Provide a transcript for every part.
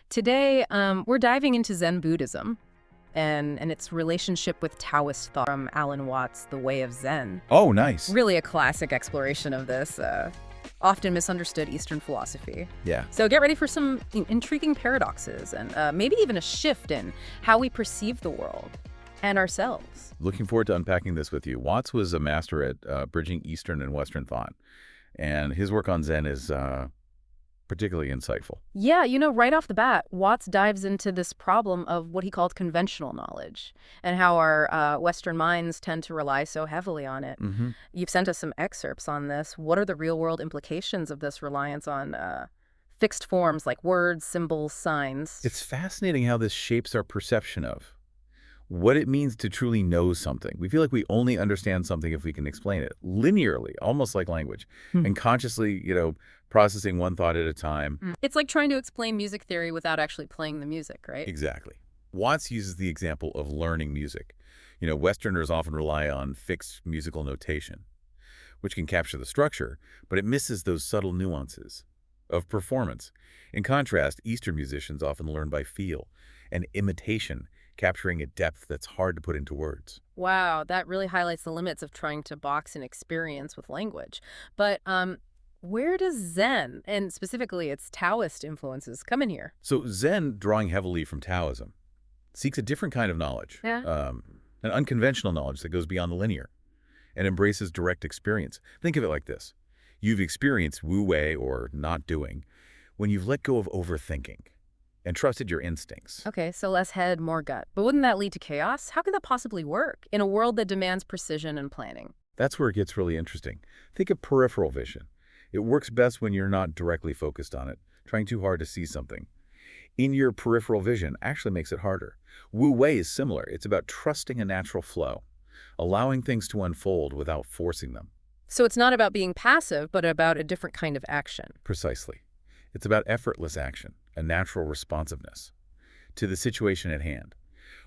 Today, we're diving into Zen Buddhism and its relationship with Taoist thought from Alan Watts' The Way of Zen. Oh, nice. Really a classic exploration of this often misunderstood Eastern philosophy. Yeah. So get ready for some intriguing paradoxes and maybe even a shift in how we perceive the world and ourselves. Looking forward to unpacking this with you. Watts was a master at bridging Eastern and Western thought, and his work on Zen is particularly insightful. Yeah, right off the bat, Watts dives into this problem of what he called conventional knowledge and how our Western minds tend to rely so heavily on it. Mm-hmm. You've sent us some excerpts on this. What are the real-world implications of this reliance on fixed forms like words, symbols, signs? It's fascinating how this shapes our perception of what it means to truly know something. We feel like we only understand something if we can explain it linearly, almost like language, and consciously, processing one thought at a time. It's like trying to explain music theory without actually playing the music, right? Exactly. Watts uses the example of learning music. Westerners often rely on fixed musical notation, which can capture the structure, but it misses those subtle nuances of performance. In contrast, Eastern musicians often learn by feel and imitation, capturing a depth that's hard to put into words. Wow, that really highlights the limits of trying to box an experience with language. But where does Zen, and specifically its Taoist influences, come in here? So Zen, drawing heavily from Taoism, seeks a different kind of knowledge, an unconventional knowledge that goes beyond the linear and embraces direct experience. Think of it like this. You've experienced wu-wei, or not doing, when you've let go of overthinking and trusted your instincts. Okay, so less head, more gut. But wouldn't that lead to chaos? How could that possibly work in a world that demands precision and planning? That's where it gets really interesting. Think of peripheral vision. It works best when you're not directly focused on it, trying too hard to see something. In your peripheral vision actually makes it harder. Wu-wei is similar. It's about trusting a natural flow, allowing things to unfold without forcing them. So it's not about being passive, but about a different kind of action. Precisely. It's about effortless action, a natural responsiveness to the situation at hand.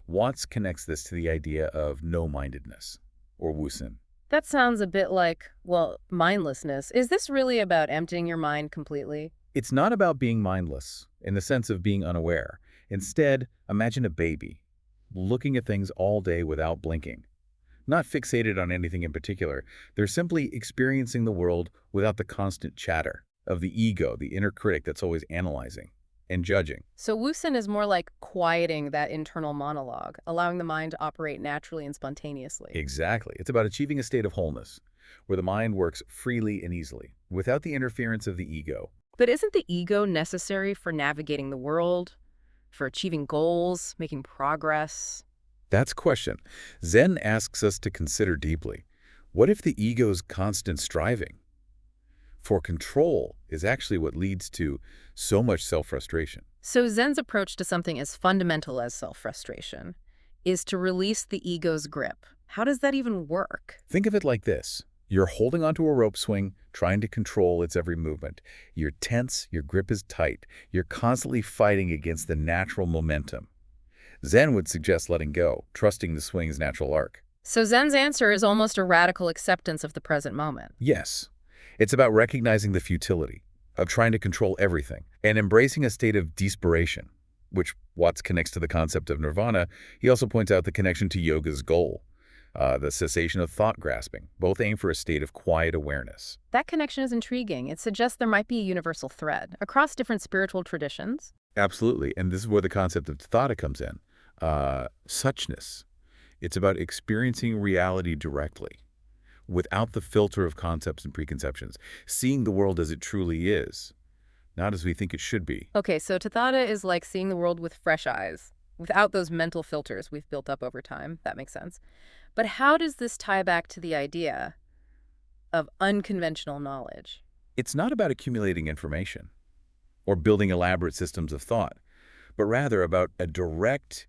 Watts connects this to the idea of no-mindedness, or wusin. That sounds a bit like, well, mindlessness. Is this really about emptying your mind completely? It's not about being mindless in the sense of being unaware. Instead, imagine a baby looking at things all day without blinking. Not fixated on anything in particular. They're simply experiencing the world without the constant chatter of the ego, the inner critic that's always analyzing and judging. So wusin is more like quieting that internal monologue, allowing the mind to operate naturally and spontaneously. Exactly. It's about achieving a state of wholeness, where the mind works freely and easily, without the interference of the ego. But isn't the ego necessary for navigating the world, for achieving goals, making progress? That's the question Zen asks us to consider deeply. What if the ego's constant striving for control is actually what leads to so much self-frustration? So Zen's approach to something as fundamental as self-frustration is to release the ego's grip. How does that even work? Think of it like this. You're holding onto a rope swing, trying to control its every movement. You're tense, your grip is tight. You're constantly fighting against the natural momentum. Zen would suggest letting go, trusting the swing's natural arc. So Zen's answer is almost a radical acceptance of the present moment. Yes. It's about recognizing the futility of trying to control everything and embracing a state of desperation, which Watts connects to the concept of nirvana. He also points out the connection to yoga's goal, the cessation of thought grasping. Both aim for a state of quiet awareness. That connection is intriguing. It suggests there might be a universal thread across different spiritual traditions. Absolutely. And this is where the concept of tathata comes in. Suchness. It's about experiencing reality directly, without the filter of concepts and preconceptions, seeing the world as it truly is, not as we think it should be. Okay, so tathata is like seeing the world with fresh eyes, without those mental filters we've built up over time. That makes sense. But how does this tie back to the idea of unconventional knowledge? It's not about accumulating information or building elaborate systems of thought, but rather about a direct,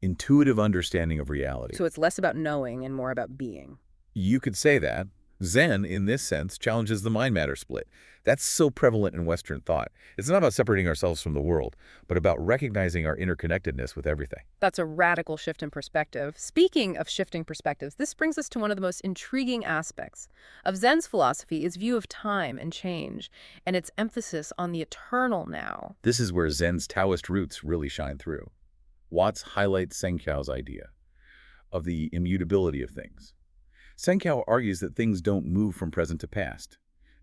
intuitive understanding of reality. So it's less about knowing and more about being. You could say that. Zen, in this sense, challenges the mind-matter split. That's so prevalent in Western thought. It's not about separating ourselves from the world, but about recognizing our interconnectedness with everything. That's a radical shift in perspective. Speaking of shifting perspectives, this brings us to one of the most intriguing aspects of Zen's philosophy, its view of time and change, and its emphasis on the eternal now. This is where Zen's Taoist roots really shine through. Watts highlights Senkiao's idea of the immutability of things. Senkiao argues that things don't move from present to past.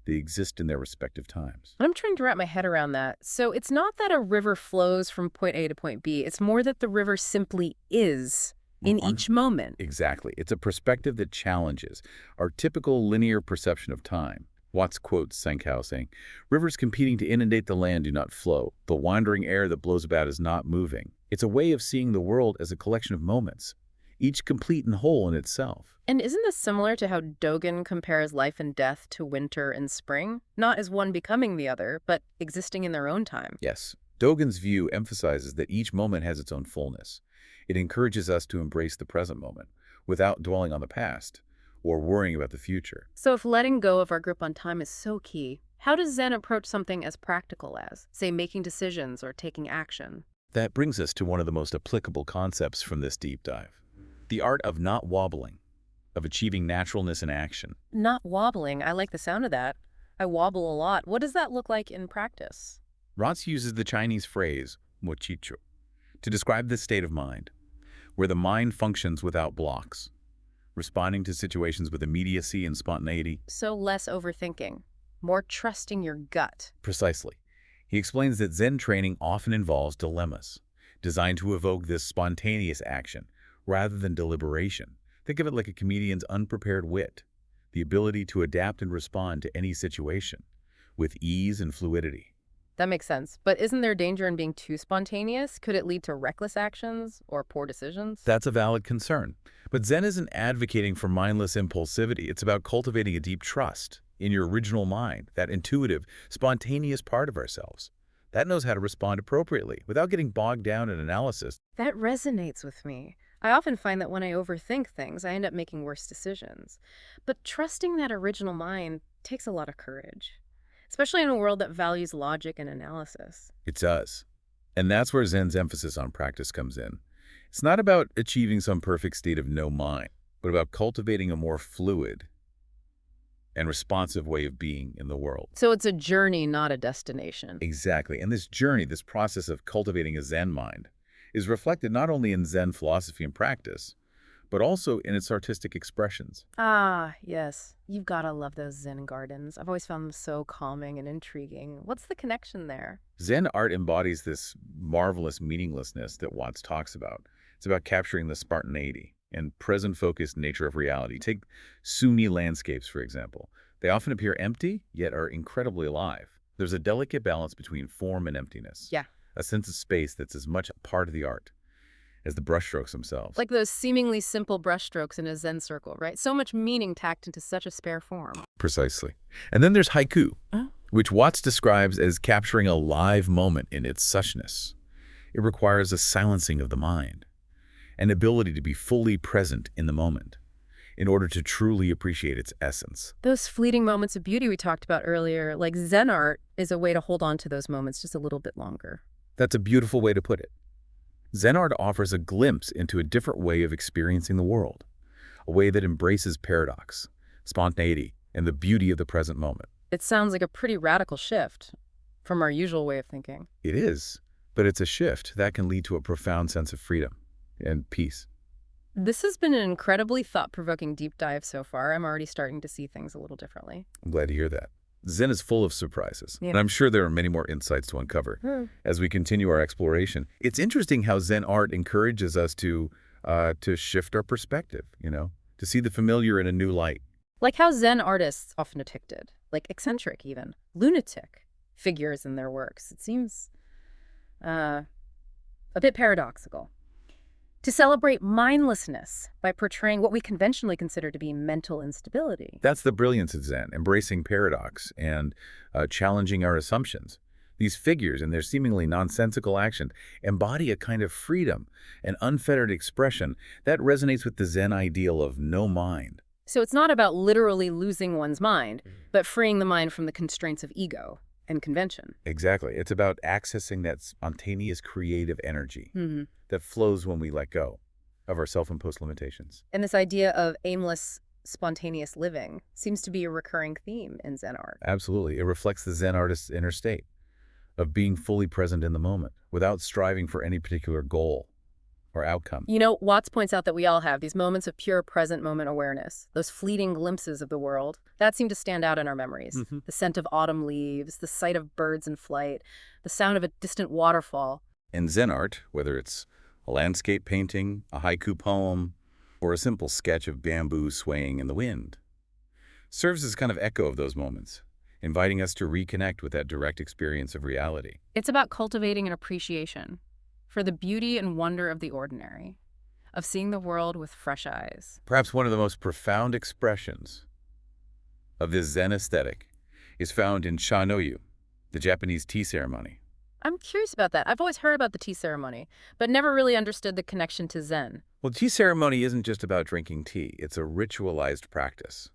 They exist in their respective times. I'm trying to wrap my head around that. So it's not that a river flows from point A to point B. It's more that the river simply is in each moment. Exactly. It's a perspective that challenges our typical linear perception of time. Watts quotes Senkiao saying, "Rivers competing to inundate the land do not flow. The wandering air that blows about is not moving. It's a way of seeing the world as a collection of moments, each complete and whole in itself." And isn't this similar to how Dogen compares life and death to winter and spring? Not as one becoming the other, but existing in their own time. Yes, Dogen's view emphasizes that each moment has its own fullness. It encourages us to embrace the present moment without dwelling on the past or worrying about the future. So if letting go of our grip on time is so key, how does Zen approach something as practical as, say, making decisions or taking action? That brings us to one of the most applicable concepts from this deep dive. The art of not wobbling, of achieving naturalness in action. Not wobbling. I like the sound of that. I wobble a lot. What does that look like in practice? Watts uses the Chinese phrase, mochichu, to describe this state of mind, where the mind functions without blocks, responding to situations with immediacy and spontaneity. So less overthinking, more trusting your gut. Precisely. He explains that Zen training often involves dilemmas, designed to evoke this spontaneous action, rather than deliberation. Think of it like a comedian's unprepared wit, the ability to adapt and respond to any situation with ease and fluidity. That makes sense. But isn't there danger in being too spontaneous? Could it lead to reckless actions or poor decisions? That's a valid concern. But Zen isn't advocating for mindless impulsivity. It's about cultivating a deep trust in your original mind, that intuitive, spontaneous part of ourselves. That knows how to respond appropriately without getting bogged down in analysis. That resonates with me. I often find that when I overthink things, I end up making worse decisions. But trusting that original mind takes a lot of courage, especially in a world that values logic and analysis. It does. And that's where Zen's emphasis on practice comes in. It's not about achieving some perfect state of no mind, but about cultivating a more fluid and responsive way of being in the world. So it's a journey, not a destination. Exactly. And this journey, this process of cultivating a Zen mind, is reflected not only in Zen philosophy and practice, but also in its artistic expressions. Ah, yes. You've got to love those Zen gardens. I've always found them so calming and intriguing. What's the connection there? Zen art embodies this marvelous meaninglessness that Watts talks about. It's about capturing the spontaneity and present-focused nature of reality. Take Sunni landscapes, for example. They often appear empty, yet are incredibly alive. There's a delicate balance between form and emptiness. Yeah. A sense of space that's as much a part of the art as the brushstrokes themselves. Like those seemingly simple brushstrokes in a Zen circle, right? So much meaning tacked into such a spare form. Precisely. And then there's haiku, Oh. which Watts describes as capturing a live moment in its suchness. It requires a silencing of the mind, an ability to be fully present in the moment in order to truly appreciate its essence. Those fleeting moments of beauty we talked about earlier, like Zen art, is a way to hold on to those moments just a little bit longer. That's a beautiful way to put it. Zen art offers a glimpse into a different way of experiencing the world, a way that embraces paradox, spontaneity, and the beauty of the present moment. It sounds like a pretty radical shift from our usual way of thinking. It is, but it's a shift that can lead to a profound sense of freedom and peace. This has been an incredibly thought-provoking deep dive so far. I'm already starting to see things a little differently. I'm glad to hear that. Zen is full of surprises, Yeah. and I'm sure there are many more insights to uncover as we continue our exploration. It's interesting how Zen art encourages us to shift our perspective, to see the familiar in a new light. Like how Zen artists often depicted, like eccentric even, lunatic figures in their works. It seems a bit paradoxical. To celebrate mindlessness by portraying what we conventionally consider to be mental instability. That's the brilliance of Zen, embracing paradox and challenging our assumptions. These figures and their seemingly nonsensical action embody a kind of freedom and unfettered expression that resonates with the Zen ideal of no mind, So it's not about literally losing one's mind, but freeing the mind from the constraints of ego and convention. Exactly. It's about accessing that spontaneous creative energy Hmm. that flows when we let go of our self-imposed limitations. And this idea of aimless, spontaneous living seems to be a recurring theme in Zen art. Absolutely. It reflects the Zen artist's inner state of being fully present in the moment without striving for any particular goal or outcome. You know, Watts points out that we all have these moments of pure present moment awareness, those fleeting glimpses of the world that seem to stand out in our memories. The scent of autumn leaves, the sight of birds in flight, the sound of a distant waterfall. In Zen art, whether it's a landscape painting, a haiku poem, or a simple sketch of bamboo swaying in the wind, serves as kind of echo of those moments, inviting us to reconnect with that direct experience of reality. It's about cultivating an appreciation for the beauty and wonder of the ordinary, of seeing the world with fresh eyes. Perhaps one of the most profound expressions of this Zen aesthetic is found in Sha-no-yu, the Japanese tea ceremony. I'm curious about that. I've always heard about the tea ceremony, but never really understood the connection to Zen. Well, tea ceremony isn't just about drinking tea. It's a ritualized practice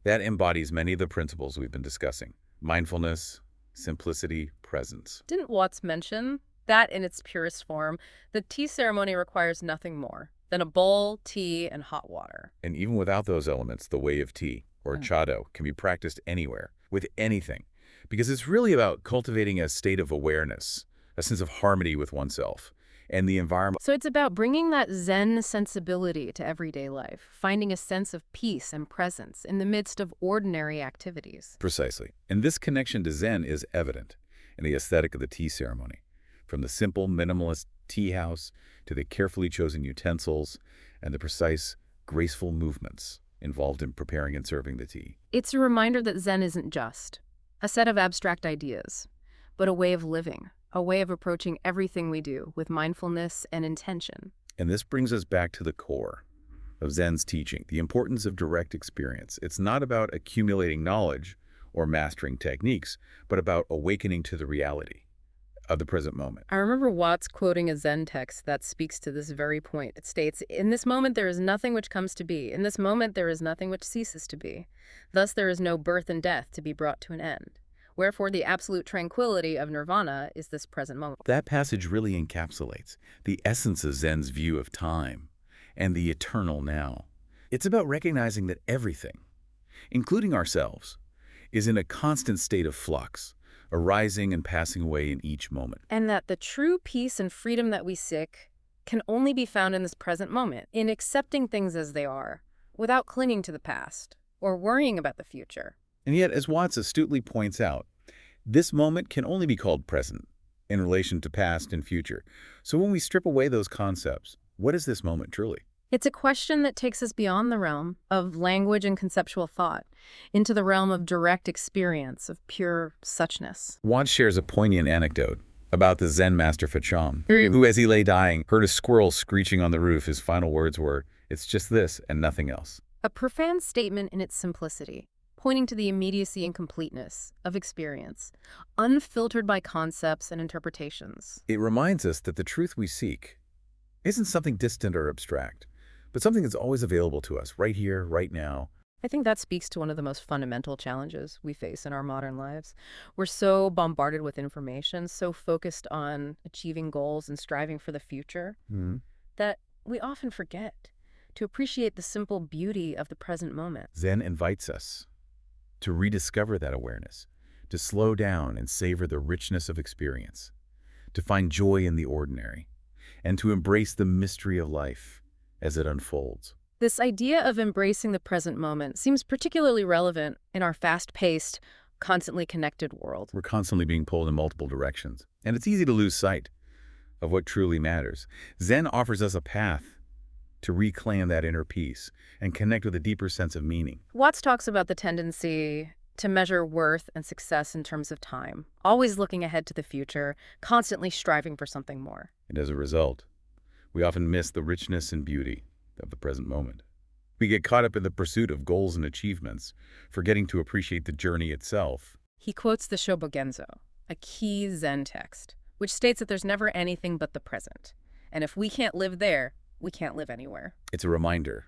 that embodies many of the principles we've been discussing: mindfulness, simplicity, presence. Didn't Watts mention that in its purest form, the tea ceremony requires nothing more than a bowl, tea, and hot water? And even without those elements, the way of tea, or chado, can be practiced anywhere, with anything, because it's really about cultivating a state of awareness, a sense of harmony with oneself, and the environment. So it's about bringing that Zen sensibility to everyday life, finding a sense of peace and presence in the midst of ordinary activities. Precisely. And this connection to Zen is evident in the aesthetic of the tea ceremony. From the simple, minimalist tea house to the carefully chosen utensils and the precise, graceful movements involved in preparing and serving the tea. It's a reminder that Zen isn't just a set of abstract ideas, but a way of living, a way of approaching everything we do with mindfulness and intention. And this brings us back to the core of Zen's teaching, the importance of direct experience. It's not about accumulating knowledge or mastering techniques, but about awakening to the reality of the present moment. I remember Watts quoting a Zen text that speaks to this very point. It states, "In this moment there is nothing which comes to be. In this moment there is nothing which ceases to be. Thus there is no birth and death to be brought to an end. Wherefore the absolute tranquility of nirvana is this present moment." That passage really encapsulates the essence of Zen's view of time and the eternal now. It's about recognizing that everything, including ourselves, is in a constant state of flux, arising and passing away in each moment. And that the true peace and freedom that we seek can only be found in this present moment, in accepting things as they are, without clinging to the past or worrying about the future. And yet, as Watts astutely points out, this moment can only be called present in relation to past and future. So when we strip away those concepts, what is this moment truly? It's a question that takes us beyond the realm of language and conceptual thought into the realm of direct experience, of pure suchness. Watts shares a poignant anecdote about the Zen master Facham, who, as he lay dying, heard a squirrel screeching on the roof. His final words were, "It's just this and nothing else." A profound statement in its simplicity, pointing to the immediacy and completeness of experience, unfiltered by concepts and interpretations. It reminds us that the truth we seek isn't something distant or abstract, but something that's always available to us, right here, right now. I think that speaks to one of the most fundamental challenges we face in our modern lives. We're so bombarded with information, so focused on achieving goals and striving for the future, that we often forget to appreciate the simple beauty of the present moment. Zen invites us to rediscover that awareness, to slow down and savor the richness of experience, to find joy in the ordinary, and to embrace the mystery of life as it unfolds. This idea of embracing the present moment seems particularly relevant in our fast-paced, constantly connected world. We're constantly being pulled in multiple directions, and it's easy to lose sight of what truly matters. Zen offers us a path to reclaim that inner peace and connect with a deeper sense of meaning. Watts talks about the tendency to measure worth and success in terms of time, always looking ahead to the future, constantly striving for something more. And as a result, we often miss the richness and beauty of the present moment. We get caught up in the pursuit of goals and achievements, forgetting to appreciate the journey itself. He quotes the Shobogenzo, a key Zen text, which states that there's never anything but the present. And if we can't live there, we can't live anywhere. It's a reminder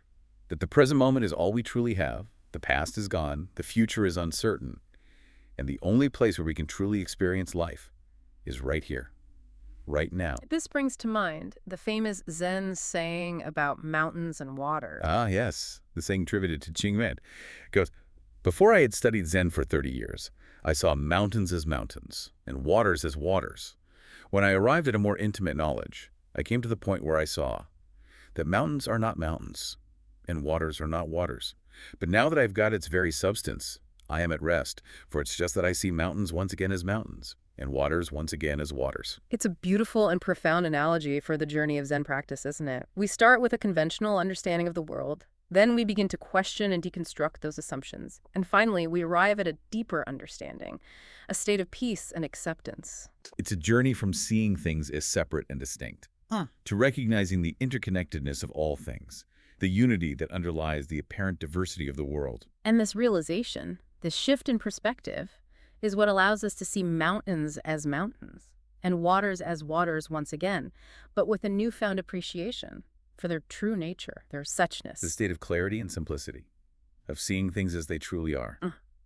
That the present moment is all we truly have, the past is gone, the future is uncertain, and the only place where we can truly experience life is right here, right now. This brings to mind the famous Zen saying about mountains and water. Ah, yes, the saying attributed to Ching Man goes, before I had studied Zen for 30 years, I saw mountains as mountains and waters as waters. When I arrived at a more intimate knowledge, I came to the point where I saw that mountains are not mountains and waters are not waters. But now that I've got its very substance, I am at rest, for it's just that I see mountains once again as mountains and waters once again as waters. It's a beautiful and profound analogy for the journey of Zen practice, isn't it? We start with a conventional understanding of the world. Then we begin to question and deconstruct those assumptions. And finally, we arrive at a deeper understanding, a state of peace and acceptance. It's a journey from seeing things as separate and distinct to recognizing the interconnectedness of all things, the unity that underlies the apparent diversity of the world. And this realization, this shift in perspective, is what allows us to see mountains as mountains and waters as waters once again, but with a newfound appreciation for their true nature, their suchness. The state of clarity and simplicity, of seeing things as they truly are,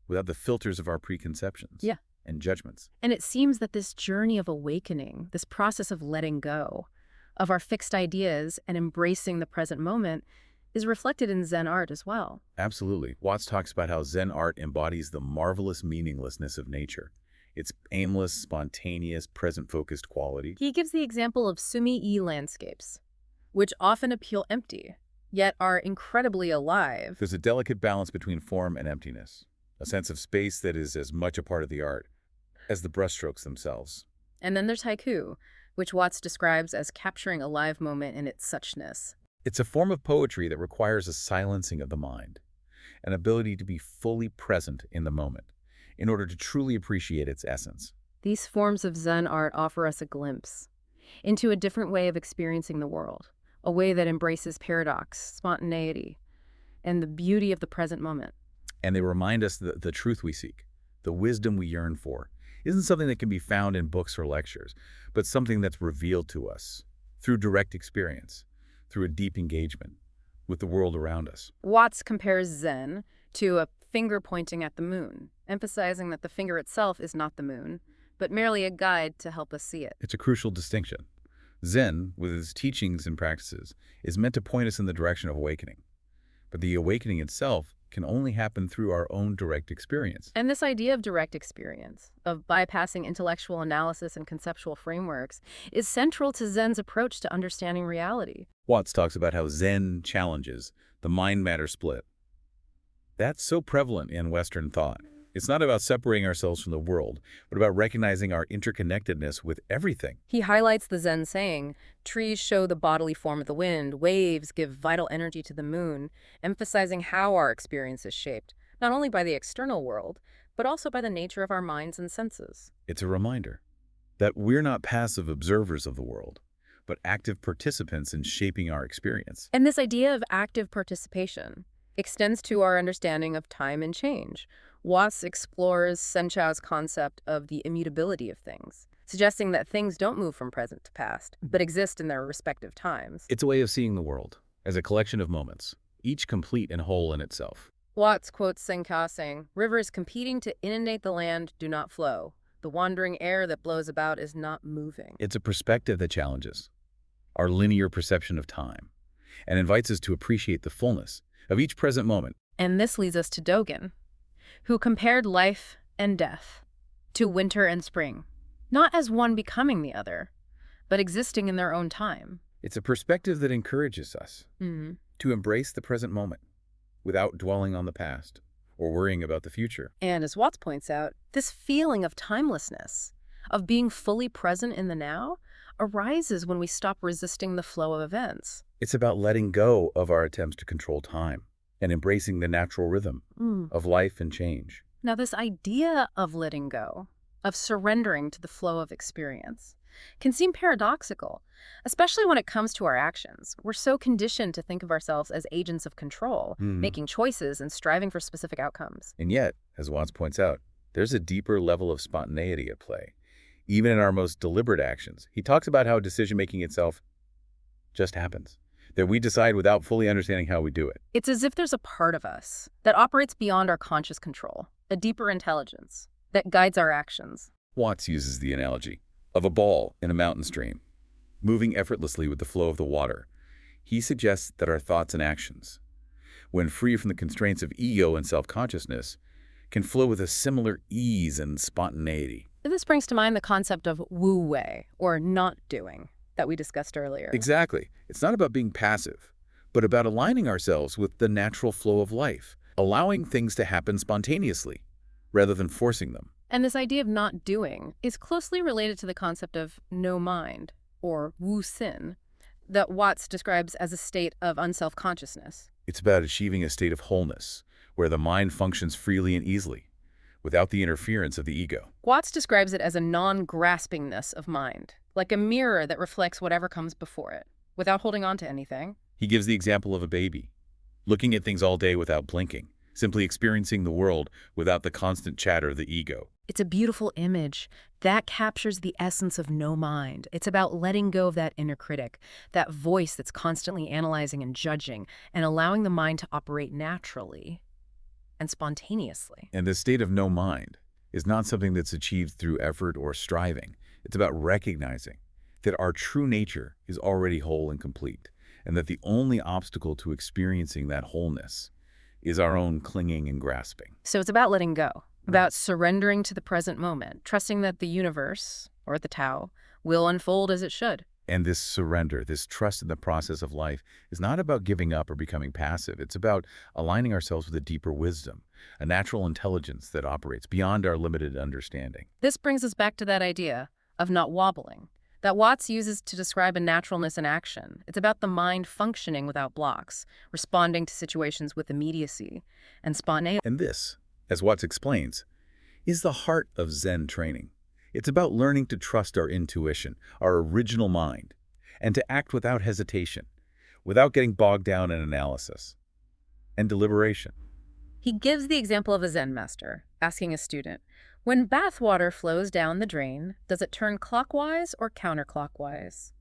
without the filters of our preconceptions and judgments. And it seems that this journey of awakening, this process of letting go of our fixed ideas and embracing the present moment, is reflected in Zen art as well. Absolutely. Watts talks about how Zen art embodies the marvelous meaninglessness of nature, its aimless, spontaneous, present-focused quality. He gives the example of sumi-e landscapes, which often appeal empty, yet are incredibly alive. There's a delicate balance between form and emptiness, a sense of space that is as much a part of the art as the brushstrokes themselves. And then there's haiku, which Watts describes as capturing a live moment in its suchness. It's a form of poetry that requires a silencing of the mind, an ability to be fully present in the moment, in order to truly appreciate its essence. These forms of Zen art offer us a glimpse into a different way of experiencing the world, a way that embraces paradox, spontaneity, and the beauty of the present moment. And they remind us that the truth we seek, the wisdom we yearn for, isn't something that can be found in books or lectures, but something that's revealed to us through direct experience, through a deep engagement with the world around us. Watts compares Zen to a finger pointing at the moon, emphasizing that the finger itself is not the moon, but merely a guide to help us see it. It's a crucial distinction. Zen, with its teachings and practices, is meant to point us in the direction of awakening. But the awakening itself can only happen through our own direct experience. And this idea of direct experience, of bypassing intellectual analysis and conceptual frameworks, is central to Zen's approach to understanding reality. Watts talks about how Zen challenges the mind-matter split. That's so prevalent in Western thought. It's not about separating ourselves from the world, but about recognizing our interconnectedness with everything. He highlights the Zen saying, trees show the bodily form of the wind, waves give vital energy to the moon, emphasizing how our experience is shaped, not only by the external world, but also by the nature of our minds and senses. It's a reminder that we're not passive observers of the world, but active participants in shaping our experience. And this idea of active participation extends to our understanding of time and change. Watts explores Senchao's concept of the immutability of things, suggesting that things don't move from present to past, but exist in their respective times. It's a way of seeing the world as a collection of moments, each complete and whole in itself. Watts quotes Senka saying, "Rivers competing to inundate the land do not flow. The wandering air that blows about is not moving." It's a perspective that challenges our linear perception of time and invites us to appreciate the fullness of each present moment. And this leads us to Dogen, who compared life and death to winter and spring, not as one becoming the other, but existing in their own time. It's a perspective that encourages us to embrace the present moment without dwelling on the past or worrying about the future. And as Watts points out, this feeling of timelessness, of being fully present in the now, arises when we stop resisting the flow of events. It's about letting go of our attempts to control time and embracing the natural rhythm of life and change. Now, this idea of letting go, of surrendering to the flow of experience, can seem paradoxical, especially when it comes to our actions. We're so conditioned to think of ourselves as agents of control, making choices and striving for specific outcomes. And yet, as Watts points out, there's a deeper level of spontaneity at play, even in our most deliberate actions. He talks about how decision-making itself just happens, that we decide without fully understanding how we do it. It's as if there's a part of us that operates beyond our conscious control, a deeper intelligence that guides our actions. Watts uses the analogy of a ball in a mountain stream, moving effortlessly with the flow of the water. He suggests that our thoughts and actions, when free from the constraints of ego and self-consciousness, can flow with a similar ease and spontaneity. This brings to mind the concept of wu wei, or not doing, that we discussed earlier. Exactly. It's not about being passive, but about aligning ourselves with the natural flow of life, allowing things to happen spontaneously, rather than forcing them. And this idea of not doing is closely related to the concept of no mind, or wu sin, that Watts describes as a state of unself-consciousness. It's about achieving a state of wholeness, where the mind functions freely and easily, without the interference of the ego. Watts describes it as a non-graspingness of mind, like a mirror that reflects whatever comes before it, without holding on to anything. He gives the example of a baby, looking at things all day without blinking, simply experiencing the world without the constant chatter of the ego. It's a beautiful image that captures the essence of no mind. It's about letting go of that inner critic, that voice that's constantly analyzing and judging, and allowing the mind to operate naturally and spontaneously. And this state of no mind is not something that's achieved through effort or striving. It's about recognizing that our true nature is already whole and complete, and that the only obstacle to experiencing that wholeness is our own clinging and grasping. So it's about letting go, about surrendering to the present moment, trusting that the universe, or the Tao, will unfold as it should. And this surrender, this trust in the process of life, is not about giving up or becoming passive. It's about aligning ourselves with a deeper wisdom, a natural intelligence that operates beyond our limited understanding. This brings us back to that idea of not wobbling, that Watts uses to describe a naturalness in action. It's about the mind functioning without blocks, responding to situations with immediacy and spontaneity. And this, as Watts explains, is the heart of Zen training. It's about learning to trust our intuition, our original mind, and to act without hesitation, without getting bogged down in analysis and deliberation. He gives the example of a Zen master asking a student, when bathwater flows down the drain, does it turn clockwise or counterclockwise?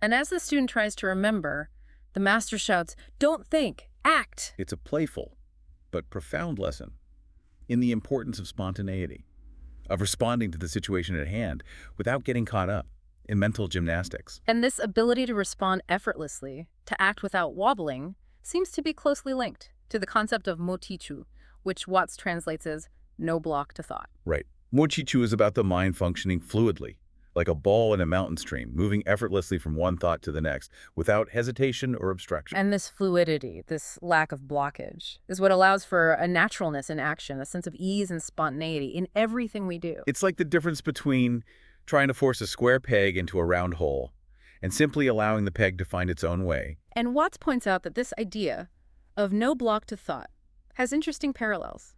And as the student tries to remember, the master shouts, "Don't think, act!" It's a playful but profound lesson in the importance of spontaneity, of responding to the situation at hand without getting caught up in mental gymnastics. And this ability to respond effortlessly, to act without wobbling, seems to be closely linked to the concept of motichu, which Watts translates as no block to thought. Right. Mochichu is about the mind functioning fluidly, like a ball in a mountain stream, moving effortlessly from one thought to the next, without hesitation or obstruction. And this fluidity, this lack of blockage, is what allows for a naturalness in action, a sense of ease and spontaneity in everything we do. It's like the difference between trying to force a square peg into a round hole and simply allowing the peg to find its own way. And Watts points out that this idea of no block to thought has interesting parallels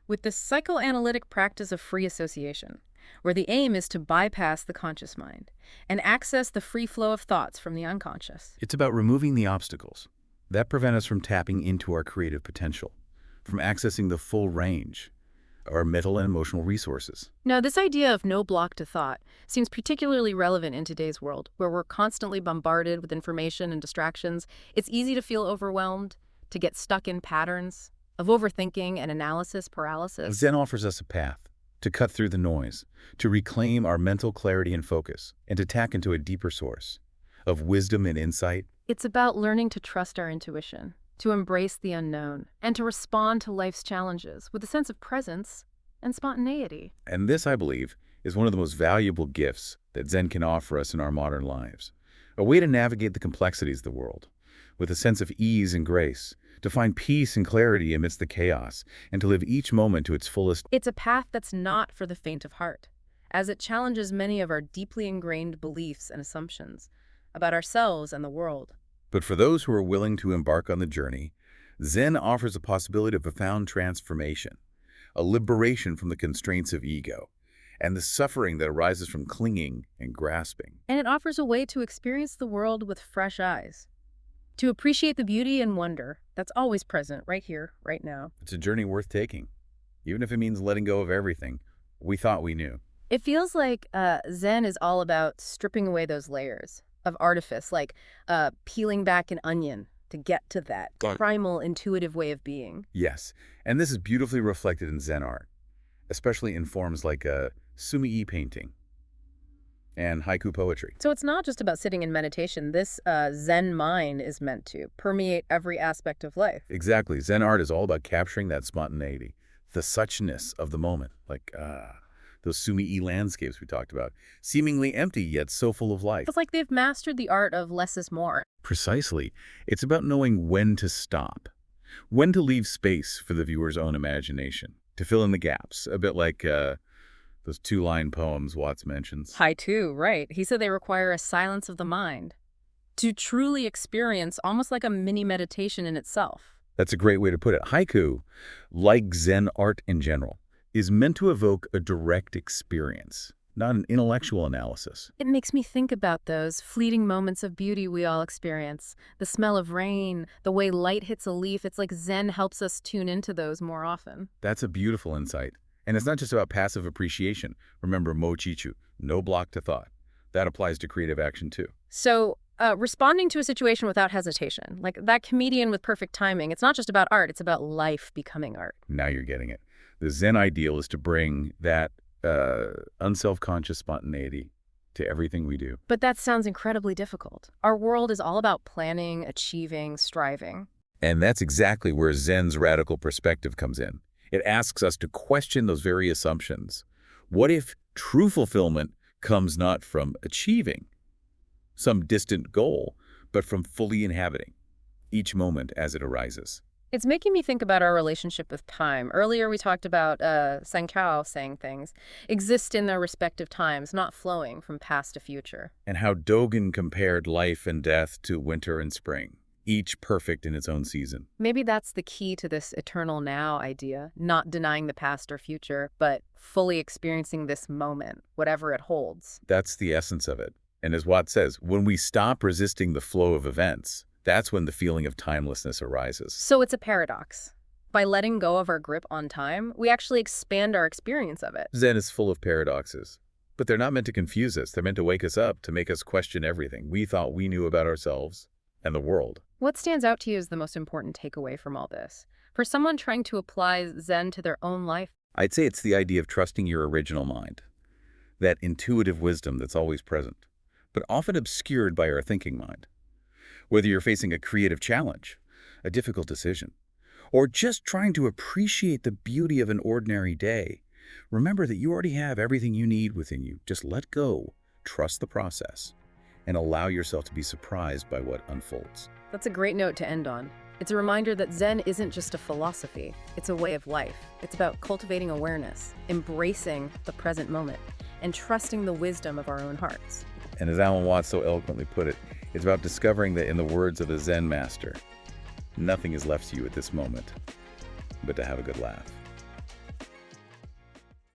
with the psychoanalytic practice of free association, where the aim is to bypass the conscious mind and access the free flow of thoughts from the unconscious. It's about removing the obstacles that prevent us from tapping into our creative potential, from accessing the full range of our mental and emotional resources. Now, this idea of no block to thought seems particularly relevant in today's world, where we're constantly bombarded with information and distractions. It's easy to feel overwhelmed, to get stuck in patterns of overthinking and analysis paralysis. Zen offers us a path to cut through the noise, to reclaim our mental clarity and focus, and to tap into a deeper source of wisdom and insight. It's about learning to trust our intuition, to embrace the unknown, and to respond to life's challenges with a sense of presence and spontaneity. And this, I believe, is one of the most valuable gifts that Zen can offer us in our modern lives. A way to navigate the complexities of the world with a sense of ease and grace, to find peace and clarity amidst the chaos, and to live each moment to its fullest. It's a path that's not for the faint of heart, as it challenges many of our deeply ingrained beliefs and assumptions about ourselves and the world. But for those who are willing to embark on the journey, Zen offers a possibility of profound transformation, a liberation from the constraints of ego, and the suffering that arises from clinging and grasping. And it offers a way to experience the world with fresh eyes, to appreciate the beauty and wonder that's always present right here, right now. It's a journey worth taking, even if it means letting go of everything we thought we knew. It feels like Zen is all about stripping away those layers of artifice, like peeling back an onion to get to that primal, intuitive way of being. Yes, and this is beautifully reflected in Zen art, especially in forms like sumi painting and haiku poetry. So it's not just about sitting in meditation. This Zen mind is meant to permeate every aspect of life. Exactly. Zen art is all about capturing that spontaneity, the suchness of the moment, like those sumi landscapes we talked about, seemingly empty yet so full of life. It's like they've mastered the art of less is more. Precisely. It's about knowing when to stop, when to leave space for the viewer's own imagination, to fill in the gaps, a bit like those two-line poems Watts mentions. Haiku, right. He said they require a silence of the mind to truly experience, almost like a mini meditation in itself. That's a great way to put it. Haiku, like Zen art in general, is meant to evoke a direct experience, not an intellectual analysis. It makes me think about those fleeting moments of beauty we all experience. The smell of rain, the way light hits a leaf. It's like Zen helps us tune into those more often. That's a beautiful insight. And it's not just about passive appreciation. Remember mo-chi-chu, no block to thought. That applies to creative action too. So, responding to a situation without hesitation, like that comedian with perfect timing, it's not just about art, it's about life becoming art. Now you're getting it. The Zen ideal is to bring that unself-conscious spontaneity to everything we do. But that sounds incredibly difficult. Our world is all about planning, achieving, striving. And that's exactly where Zen's radical perspective comes in. It asks us to question those very assumptions. What if true fulfillment comes not from achieving some distant goal, but from fully inhabiting each moment as it arises? It's making me think about our relationship with time. Earlier we talked about Senkao saying things exist in their respective times, not flowing from past to future. And how Dogen compared life and death to winter and spring, each perfect in its own season. Maybe that's the key to this eternal now idea, not denying the past or future, but fully experiencing this moment, whatever it holds. That's the essence of it. And as Watt says, when we stop resisting the flow of events, that's when the feeling of timelessness arises. So it's a paradox. By letting go of our grip on time, we actually expand our experience of it. Zen is full of paradoxes, but they're not meant to confuse us. They're meant to wake us up, to make us question everything we thought we knew about ourselves and the world. What stands out to you as the most important takeaway from all this? For someone trying to apply Zen to their own life? I'd say it's the idea of trusting your original mind, that intuitive wisdom that's always present, but often obscured by our thinking mind. Whether you're facing a creative challenge, a difficult decision, or just trying to appreciate the beauty of an ordinary day, remember that you already have everything you need within you. Just let go, trust the process, and allow yourself to be surprised by what unfolds. That's a great note to end on. It's a reminder that Zen isn't just a philosophy, it's a way of life. It's about cultivating awareness, embracing the present moment, and trusting the wisdom of our own hearts. And as Alan Watts so eloquently put it, it's about discovering that, in the words of the Zen master, nothing is left to you at this moment but to have a good laugh.